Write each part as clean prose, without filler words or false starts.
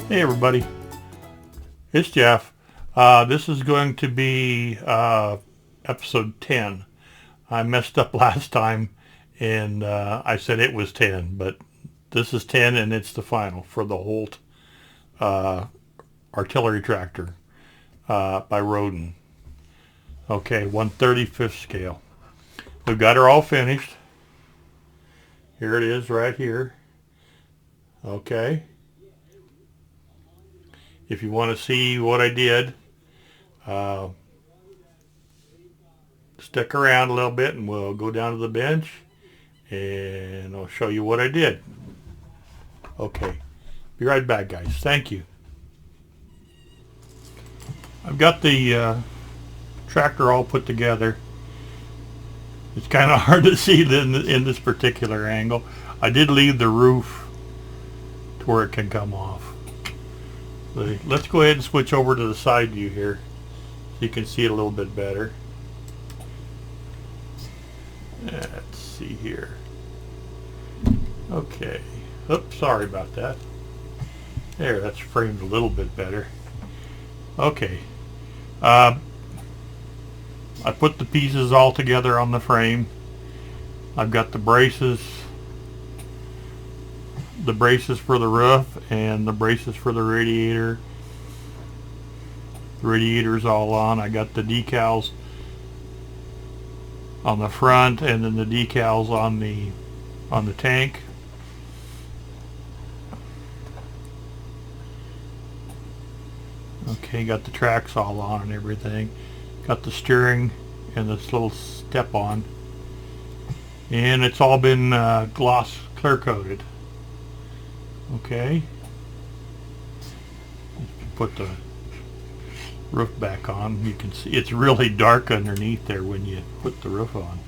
Hey everybody, it's Jeff. This is going to be episode 10. I messed up last time and I said it was 10, but this is 10 and it's the final for the Holt artillery tractor by Roden. Okay, 1/35 scale. We've got her all finished. Here it is right here. Okay. If you want to see what I did, uh, stick around a little bit and we'll go down to the bench and I'll show you what I did. Okay, be right back guys. Thank you. I've got the tractor all put together. It's kind of hard to see in this particular angle. I did leave the roof to where it can come off. Let's go ahead and switch over to the side view here so you can see it a little bit better. Let's see here. Okay. Oops, sorry about that. There, that's framed a little bit better. Okay. I put the pieces all together on the frame. I've got the braces for the roof and the braces for the radiator. The radiator's all on. I got the decals on the front and then the decals on the tank. Okay, got the tracks all on and everything. Got the steering and this little step on. And it's all been gloss clear coated. Okay. Put the roof back on. You can see it's really dark underneath there when you put the roof on.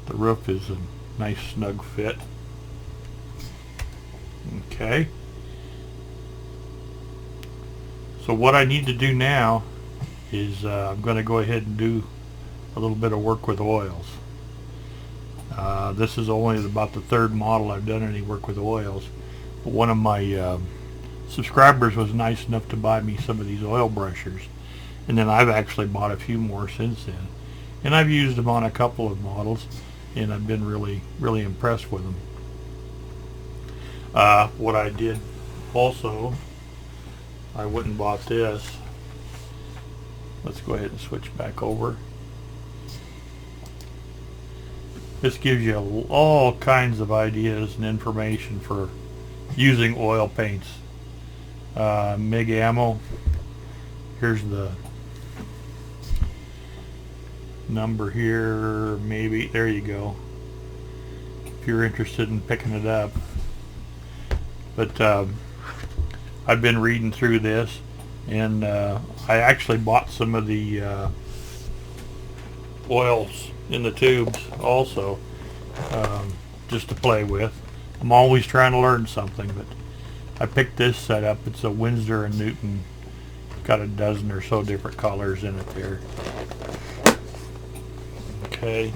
The roof is a nice snug fit. Okay. So what I need to do now is I'm going to go ahead and do a little bit of work with oils. This is only about the third model I've done any work with oils. But one of my subscribers was nice enough to buy me some of these oil brushers. And then I've actually bought a few more since then. And I've used them on a couple of models and I've been really impressed with them. What I did also, I went and bought this. Let's go ahead and switch back over. This gives you all kinds of ideas and information for using oil paints. MIG ammo. Here's the number here. Maybe there you go. If you're interested in picking it up. But I've been reading through this, and I actually bought some of the oils in the tubes also, just to play with. I'm always trying to learn something, but I picked this set up. It's a Winsor & Newton. It's got a dozen or so different colors in it there. Okay.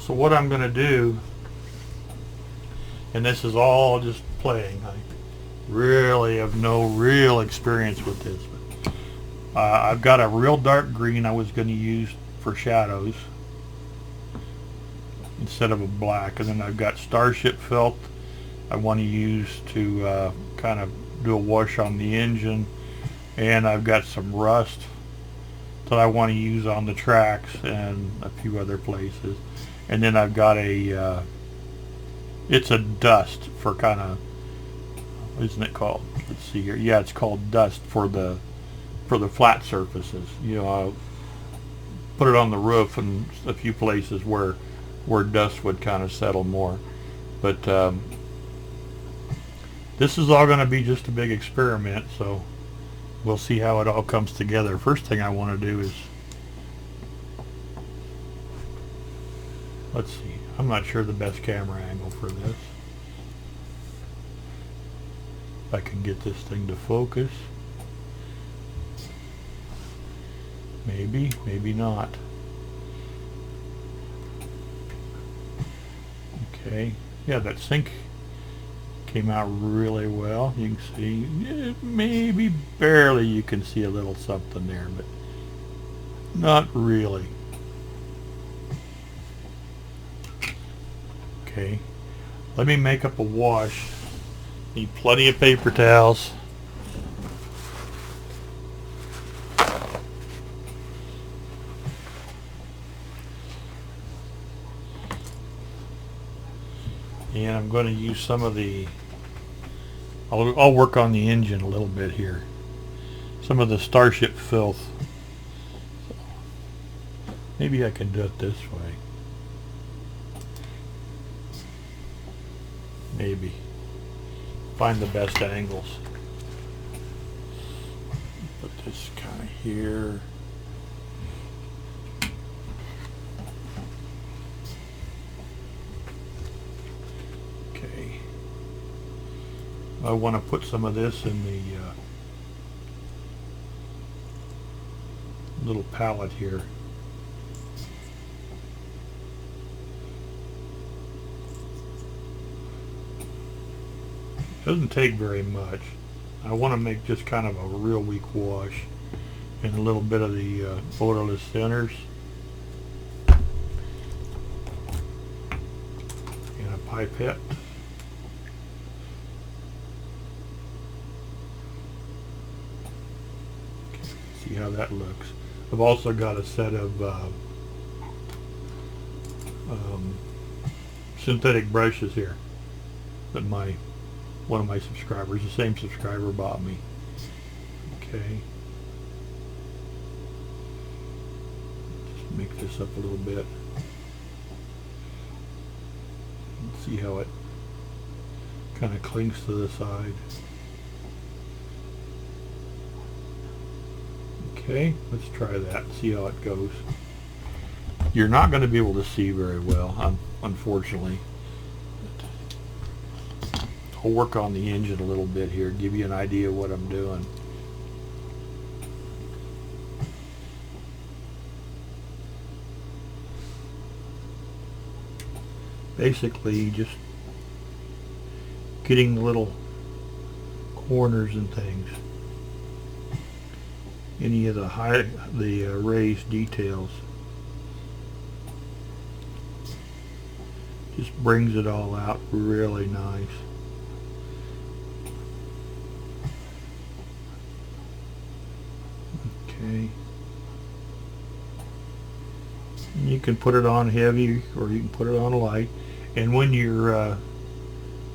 So what I'm going to do, and this is all just playing. I really have no real experience with this. But, I've got a real dark green I was going to use for shadows instead of a black. And then I've got Starship felt I want to use to kind of do a wash on the engine. And I've got some rust that I want to use on the tracks and a few other places. And then I've got a it's a dust for kind of, isn't it called? Let's see here. Yeah, it's called dust for the flat surfaces. You know, I'll put it on the roof and a few places where dust would kind of settle more. But this is all going to be just a big experiment, so we'll see how it all comes together. First thing I want to do is, let's see. I'm not sure the best camera angle for this. If I can get this thing to focus. Maybe, maybe not. Okay, Yeah, that sink came out really well. You can see, maybe barely you can see a little something there, but not really. Okay, let me make up a wash. Need plenty of paper towels. And I'm going to use some of the, I'll work on the engine a little bit here. Some of the Starship filth. So maybe I can do it this way. Maybe. Find the best angles. Put this kind of here. Okay. I want to put some of this in the little pallet here. Doesn't take very much. I want to make just kind of a real weak wash and a little bit of the odorless thinners and a pipette. Okay, see how that looks. I've also got a set of synthetic brushes here that one of my subscribers, the same subscriber, bought me. Okay. Just make this up a little bit. Let's see how it kind of clings to the side. Okay, let's try that, see how it goes. You're not going to be able to see very well, unfortunately. I'll work on the engine a little bit here, give you an idea of what I'm doing. Basically, just getting the little corners and things. Any of the raised details. Just brings it all out really nice. Okay. You can put it on heavy or you can put it on light. And when you're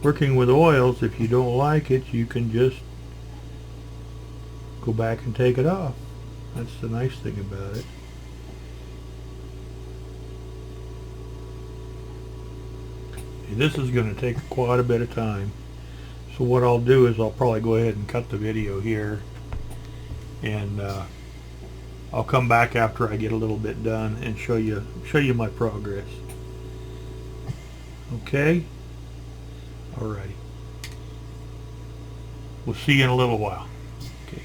working with oils, if you don't like it, you can just go back and take it off. That's the nice thing about it. And this is going to take quite a bit of time. So what I'll do is I'll probably go ahead and cut the video here. And I'll come back after I get a little bit done and show you my progress. Okay? Alrighty. We'll see you in a little while. Okay.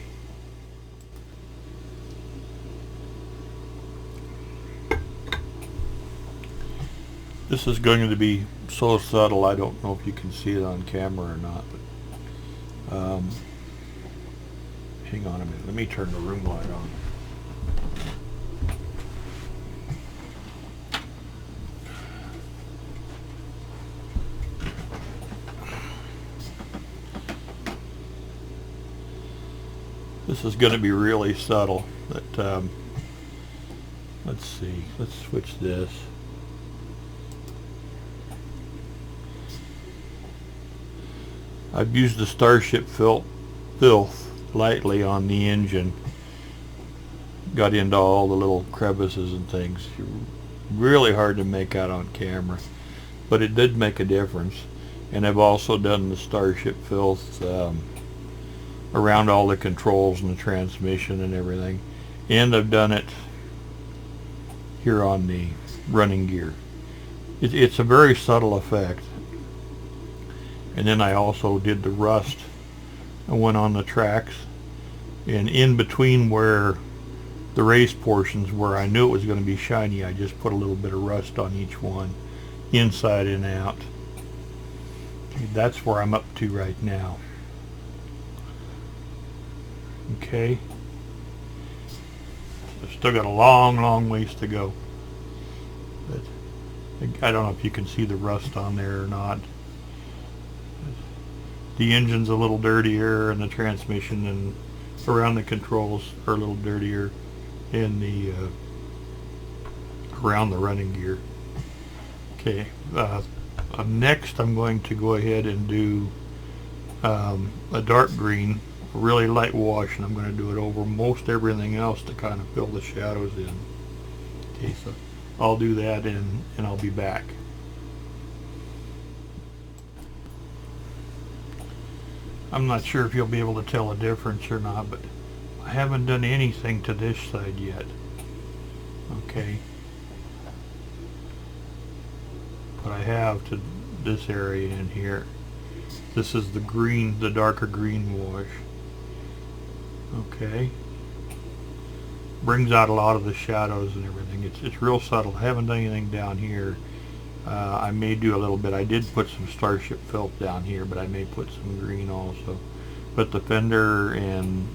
This is going to be so subtle, I don't know if you can see it on camera or not. But, hang on a minute. Let me turn the room light on. This is going to be really subtle. But let's see. Let's switch this. I've used the Starship filth lightly on the engine. Got into all the little crevices and things. Really hard to make out on camera, but it did make a difference. And I've also done the Starship filth around all the controls and the transmission and everything. And I've done it here on the running gear. It's a very subtle effect. And then I also did the rust. I went on the tracks, and in between where the raised portions where I knew it was going to be shiny, I just put a little bit of rust on each one, inside and out. That's where I'm up to right now. Okay. I've still got a long ways to go. But I don't know if you can see the rust on there or not. The engine's a little dirtier, and the transmission and around the controls are a little dirtier in the around the running gear. Okay, next I'm going to go ahead and do a dark green, a really light wash, and I'm going to do it over most everything else to kind of fill the shadows in. Okay, so I'll do that and I'll be back. I'm not sure if you'll be able to tell a difference or not, but I haven't done anything to this side yet. Okay. But I have to this area in here. This is the green, the darker green wash. Okay. Brings out a lot of the shadows and everything. It's real subtle. I haven't done anything down here. I may do a little bit. I did put some Starship felt down here, but I may put some green also. But the fender and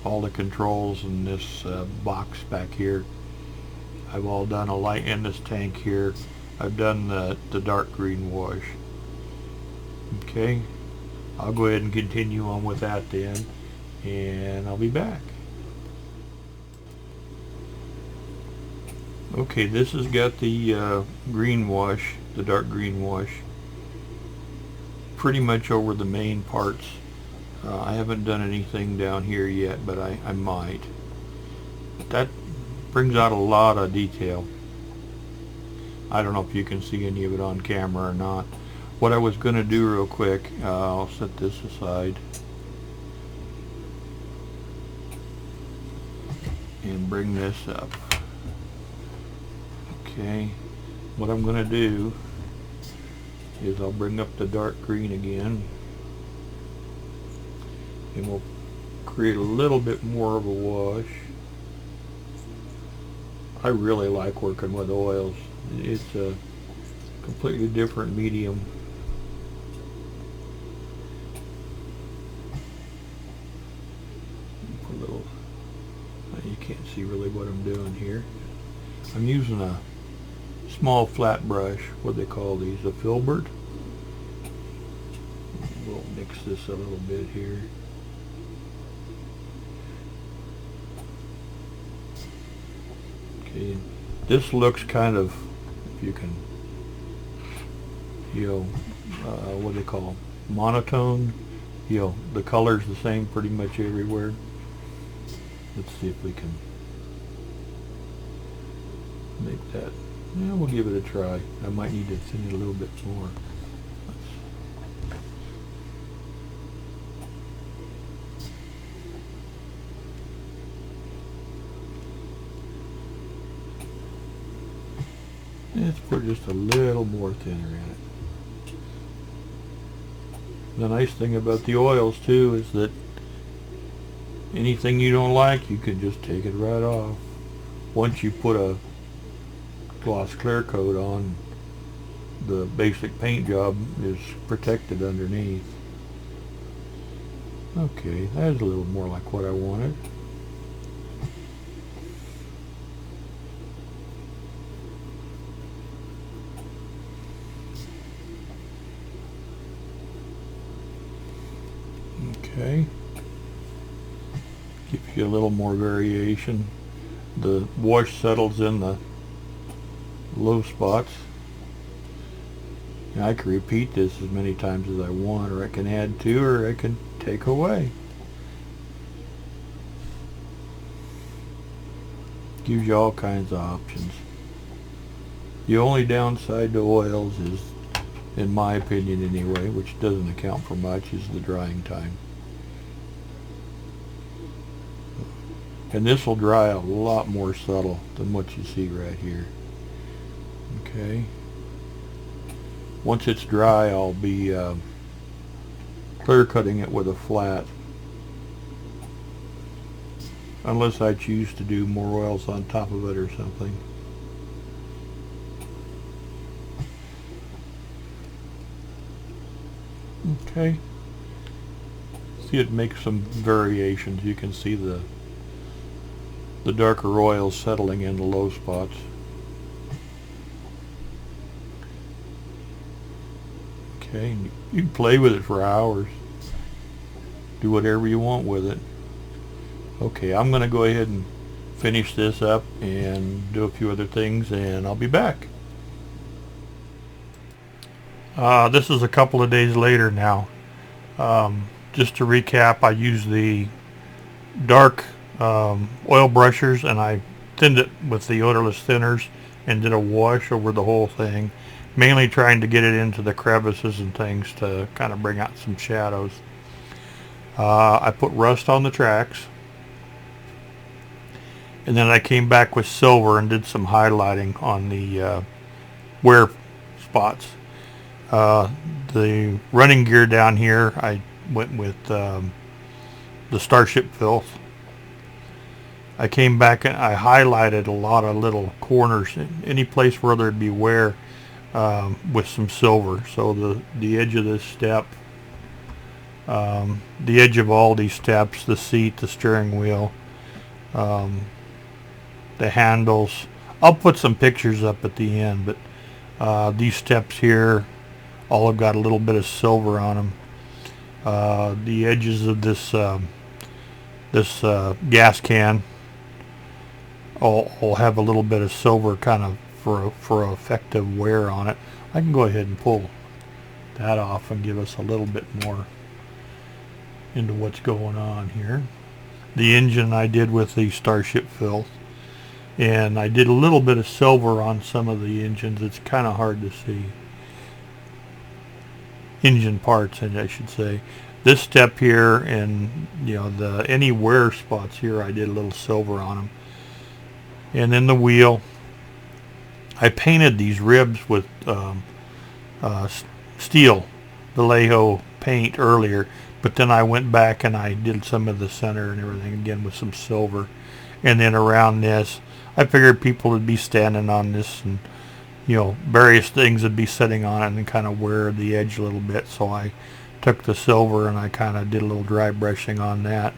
all the controls in this box back here, I've all done a light in this tank here. I've done the dark green wash. Okay, I'll go ahead and continue on with that then, and I'll be back. Okay, this has got the green wash, the dark green wash, pretty much over the main parts. I haven't done anything down here yet, but I might. That brings out a lot of detail. I don't know if you can see any of it on camera or not. What I was going to do real quick, I'll set this aside and bring this up. Okay, what I'm going to do is I'll bring up the dark green again, and we'll create a little bit more of a wash. I really like working with oils. It's a completely different medium. Put a little, you can't see really what I'm doing here. I'm using a small flat brush, what they call these, a filbert. We'll mix this a little bit here. Okay, this looks kind of, if you can, what do they call, monotone. The color's the same pretty much everywhere. Let's see if we can make that. Yeah, we'll give it a try. I might need to thin it a little bit more. Let's put just a little more thinner in it. The nice thing about the oils too is that anything you don't like, you can just take it right off. Once you put a gloss clear coat on, the basic paint job is protected underneath. Okay, that's a little more like what I wanted. Okay, gives you a little more variation. The wash settles in the low spots. Now I can repeat this as many times as I want, or I can add to, or I can take away. Gives you all kinds of options. The only downside to oils is, in my opinion anyway, which doesn't account for much, is the drying time. And this will dry a lot more subtle than what you see right here. Okay. Once it's dry, I'll be clear cutting it with a flat, unless I choose to do more oils on top of it or something. Okay. See, it makes some variations. You can see the darker oil settling in the low spots. Okay, and you can play with it for hours. Do whatever you want with it. Okay, I'm going to go ahead and finish this up and do a few other things, and I'll be back. This is a couple of days later now. Just to recap, I used the dark oil brushers, and I thinned it with the odorless thinners and did a wash over the whole thing, mainly trying to get it into the crevices and things to kind of bring out some shadows. I put rust on the tracks, and then I came back with silver and did some highlighting on the wear spots. The running gear down here, I went with the Starship filth. I came back and I highlighted a lot of little corners, any place where there'd be wear, with some silver. So the edge of this step, the edge of all these steps, the seat, the steering wheel, the handles. I'll put some pictures up at the end, but these steps here all have got a little bit of silver on them. The edges of this gas can will have a little bit of silver kind of for effective wear on it. I can go ahead and pull that off and give us a little bit more into what's going on here. The engine I did with the Starship filth, and I did a little bit of silver on some of the engines. It's kind of hard to see. Engine parts, I should say. This step here, and any wear spots here, I did a little silver on them. And then the wheel, I painted these ribs with steel Vallejo paint earlier, but then I went back and I did some of the center and everything again with some silver. And then around this, I figured people would be standing on this, and various things would be sitting on it and kind of wear the edge a little bit. So I took the silver and I kind of did a little dry brushing on that.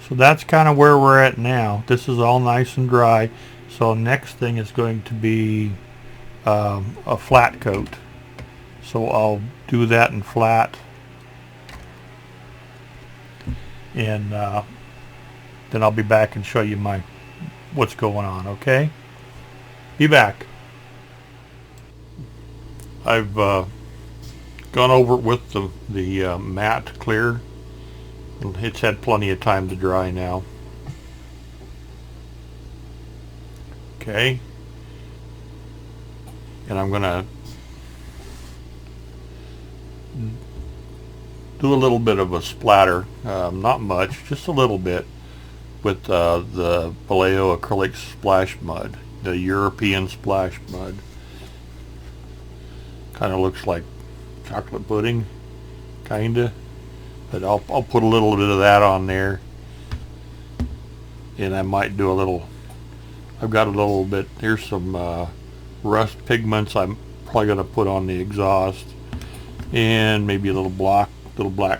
So that's kind of where we're at now. This is all nice and dry. So next thing is going to be a flat coat. So I'll do that in flat, and then I'll be back and show you what's going on. Okay, be back. I've gone over it with the matte clear. It's had plenty of time to dry now. Okay, and I'm gonna do a little bit of a splatter, not much, just a little bit, with the Vallejo acrylic splash mud, the European splash mud. Kind of looks like chocolate pudding, kinda, but I'll put a little bit of that on there, and I might do a little. I've got a little bit. Here's some rust pigments. I'm probably gonna put on the exhaust, and maybe a little black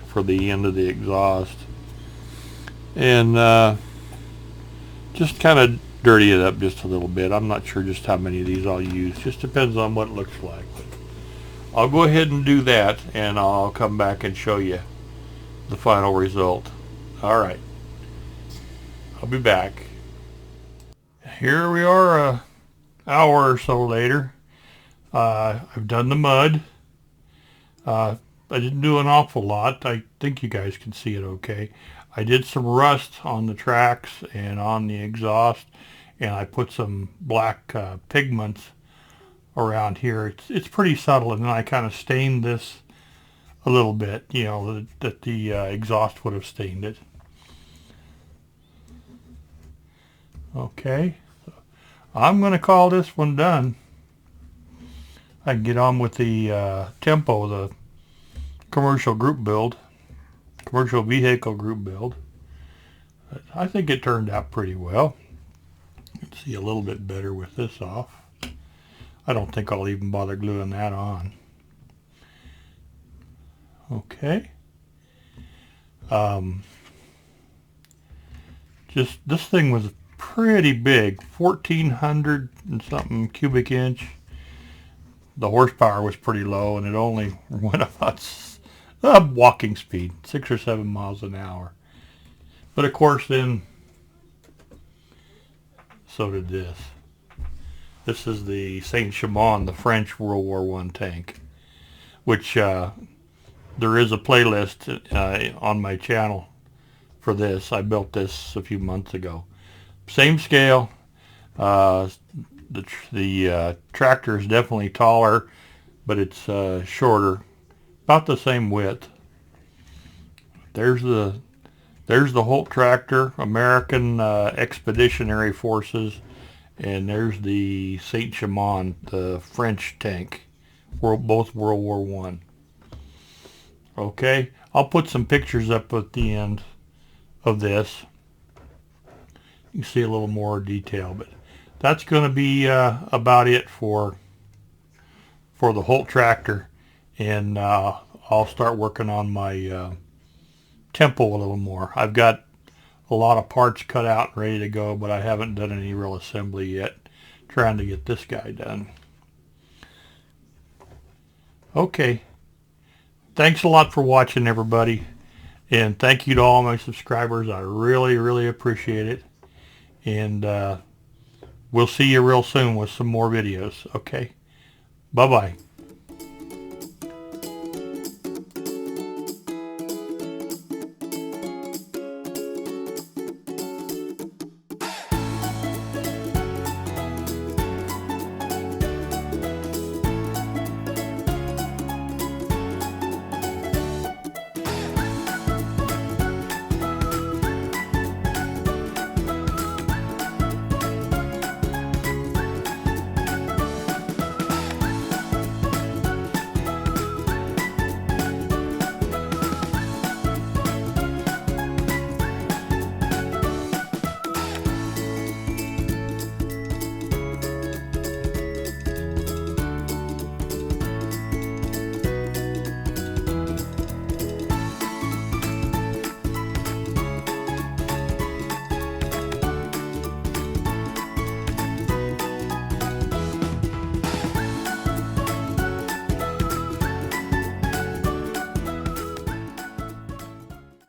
for the end of the exhaust, and just kind of dirty it up just a little bit. I'm not sure just how many of these I'll use. Just depends on what it looks like. But I'll go ahead and do that, and I'll come back and show you the final result. Alright, I'll be back. Here we are an hour or so later. I've done the mud. I didn't do an awful lot. I think you guys can see it okay. I did some rust on the tracks and on the exhaust, and I put some black pigments around here. It's pretty subtle, and then I kind of stained this a little bit, that the exhaust would have stained it. Okay, so I'm going to call this one done. I can get on with the Tempo, the commercial vehicle group build. I think it turned out pretty well. You can see a little bit better with this off. I don't think I'll even bother gluing that on. Okay. Just this thing was pretty big, 1,400 and something cubic inch. The horsepower was pretty low, and it only went about walking speed, 6 or 7 miles an hour. But of course, then so did this. This is the Saint Chamond, the French World War I tank, which there is a playlist on my channel for this. I built this a few months ago. Same scale. The tractor is definitely taller, but it's shorter, about the same width. There's the Holt tractor, American Expeditionary Forces, and there's the Saint Chamond, the French tank, both World War One. Okay, I'll put some pictures up at the end of this. You can see a little more detail, but that's going to be about it for the Holt tractor, and I'll start working on my tempo a little more. I've got a lot of parts cut out and ready to go, but I haven't done any real assembly yet. Trying to get this guy done. Okay. Thanks a lot for watching, everybody. And thank you to all my subscribers. I really, really appreciate it. And we'll see you real soon with some more videos. Okay? Bye-bye.